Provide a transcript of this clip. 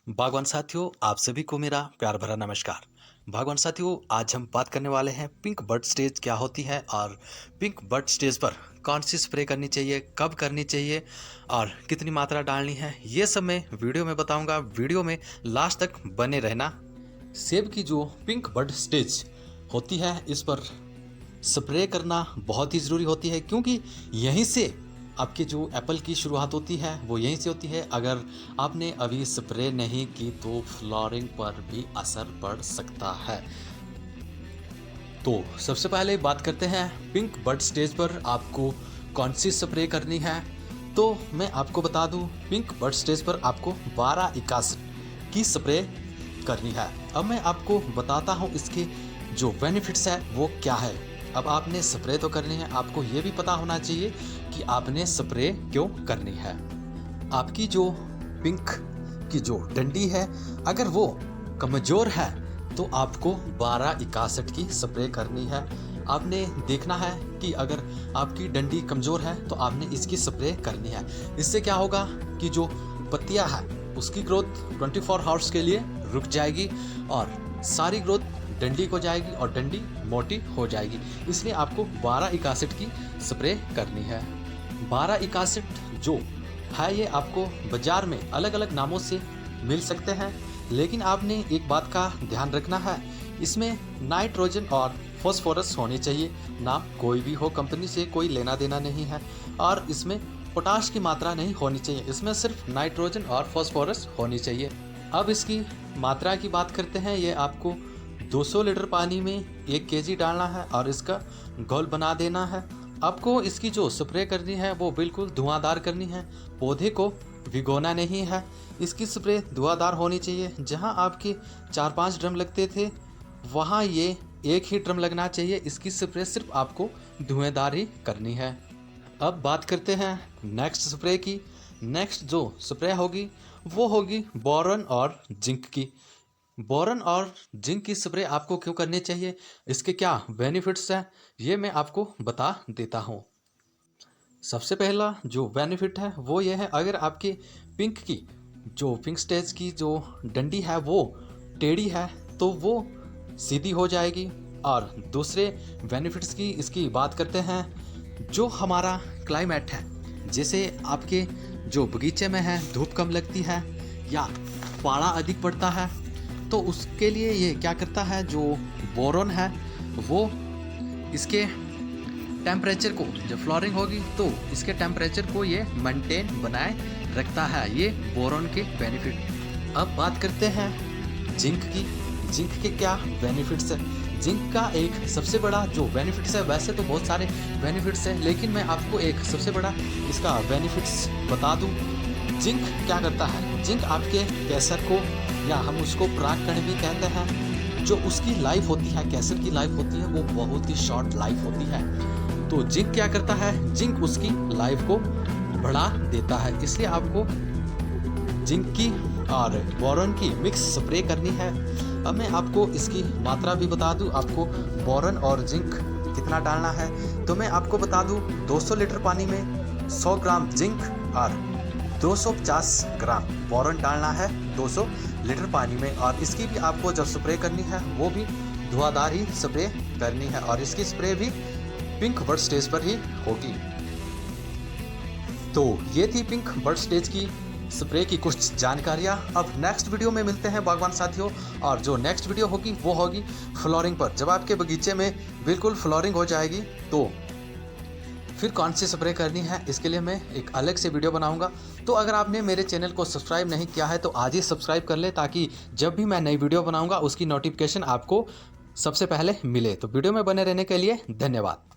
बागवान साथियों, आप सभी को मेरा प्यार भरा नमस्कार। बागवान साथियों, आज हम बात करने वाले हैं पिंक बड स्टेज क्या होती है और पिंक बड स्टेज पर कौन सी स्प्रे करनी चाहिए, कब करनी चाहिए और कितनी मात्रा डालनी है, ये सब मैं वीडियो में बताऊंगा। वीडियो में लास्ट तक बने रहना। सेब की जो पिंक बड स्टेज होती है, इस पर स्प्रे करना बहुत ही ज़रूरी होती है, क्योंकि यहीं से आपके जो एप्पल की शुरुआत होती है वो यहीं से होती है। अगर आपने अभी स्प्रे नहीं की तो फ्लावरिंग पर भी असर पड़ सकता है। तो सबसे पहले बात करते हैं पिंक बड स्टेज पर आपको कौन सी स्प्रे करनी है। तो मैं आपको बता दूं, पिंक बड स्टेज पर आपको 12-81 की स्प्रे करनी है। अब मैं आपको बताता हूं इसके जो बेनिफिट्स है वो क्या है। अब आपने स्प्रे तो करनी है, आपको ये भी पता होना चाहिए कि आपने स्प्रे क्यों करनी है। आपकी जो पिंक की जो डंडी है, अगर वो कमज़ोर है तो आपको 12-61 की स्प्रे करनी है। आपने देखना है कि अगर आपकी डंडी कमज़ोर है तो आपने इसकी स्प्रे करनी है। इससे क्या होगा कि जो पत्तियां है उसकी ग्रोथ 24 आवर्स के लिए रुक जाएगी और सारी ग्रोथ डंडी को जाएगी और डंडी मोटी हो जाएगी। इसलिए आपको 12-61 की स्प्रे करनी है। 12-61 जो है ये आपको बाज़ार में अलग अलग नामों से मिल सकते हैं, लेकिन आपने एक बात का ध्यान रखना है, इसमें नाइट्रोजन और फॉस्फोरस होनी चाहिए। नाम कोई भी हो, कंपनी से कोई लेना देना नहीं है। और इसमें पोटाश की मात्रा नहीं होनी चाहिए, इसमें सिर्फ नाइट्रोजन और फॉस्फोरस होनी चाहिए। अब इसकी मात्रा की बात करते हैं। ये आपको 200 लीटर पानी में 1 केजी डालना है और इसका घोल बना देना है। आपको इसकी जो स्प्रे करनी है वो बिल्कुल धुआंधार करनी है, पौधे को भिगोना नहीं है। इसकी स्प्रे धुआंधार होनी चाहिए। जहां आपके 4-5 ड्रम लगते थे वहां ये 1 ही ड्रम लगना चाहिए। इसकी स्प्रे सिर्फ आपको धुआंधार ही करनी है। अब बात करते हैं नेक्स्ट स्प्रे की। नेक्स्ट जो स्प्रे होगी वो होगी बोरॉन और जिंक की। बोरॉन और जिंक की स्प्रे आपको क्यों करनी चाहिए, इसके क्या बेनिफिट्स हैं, ये मैं आपको बता देता हूँ। सबसे पहला जो बेनिफिट है वो ये है, अगर आपकी पिंक की जो पिंक स्टेज की जो डंडी है वो टेढ़ी है तो वो सीधी हो जाएगी। और दूसरे बेनिफिट्स की इसकी बात करते हैं। जो हमारा क्लाइमेट है, जैसे आपके जो बगीचे में है धूप कम लगती है या पाला अधिक पड़ता है, तो उसके लिए ये क्या करता है, जो बोरॉन है वो इसके टेम्परेचर को, जब फ्लावरिंग होगी तो इसके टेम्परेचर को ये मेंटेन बनाए रखता है। ये बोरॉन के बेनिफिट। अब बात करते हैं जिंक की। जिंक के क्या बेनिफिट्स है। जिंक का एक सबसे बड़ा जो बेनिफिट्स है, वैसे तो बहुत सारे बेनिफिट्स हैं, लेकिन मैं आपको एक सबसे बड़ा इसका बेनिफिट्स बता दूं। जिंक क्या करता है, जिंक आपके कैंसर को, या हम उसको परागकण भी कहते हैं, जो उसकी लाइफ होती है, कैंसर की लाइफ होती है वो बहुत ही शॉर्ट लाइफ होती है। तो जिंक क्या करता है, जिंक उसकी लाइफ को बढ़ा देता है। इसलिए आपको जिंक की और बोरॉन की मिक्स स्प्रे करनी है। अब मैं आपको इसकी मात्रा भी बता दूं, आपको बोरॉन और जिंक कितना डालना है। तो मैं आपको बता दूं, 200 लीटर पानी में 100 ग्राम जिंक और 250 ग्राम बोरॉन डालना है 200 लीटर पानी में। और इसकी भी आपको जब स्प्रे करनी है वो भी धुआंधार ही स्प्रे करनी है और इसकी स्प्रे भी पिंक बड स्टेज पर ही होगी। तो ये थी पिंक बड स्टेज की स्प्रे की कुछ जानकारियाँ। अब नेक्स्ट वीडियो में मिलते हैं बागवान साथियों, और जो नेक्स्ट वीडियो होगी वो होगी फ्लावरिंग पर। जब आपके बगीचे में बिल्कुल फ्लावरिंग हो जाएगी तो फिर कौन सी स्प्रे करनी है, इसके लिए मैं एक अलग से वीडियो बनाऊंगा। तो अगर आपने मेरे चैनल को सब्सक्राइब नहीं किया है तो आज ही सब्सक्राइब कर ले, ताकि जब भी मैं नई वीडियो बनाऊंगा उसकी नोटिफिकेशन आपको सबसे पहले मिले। तो वीडियो में बने रहने के लिए धन्यवाद।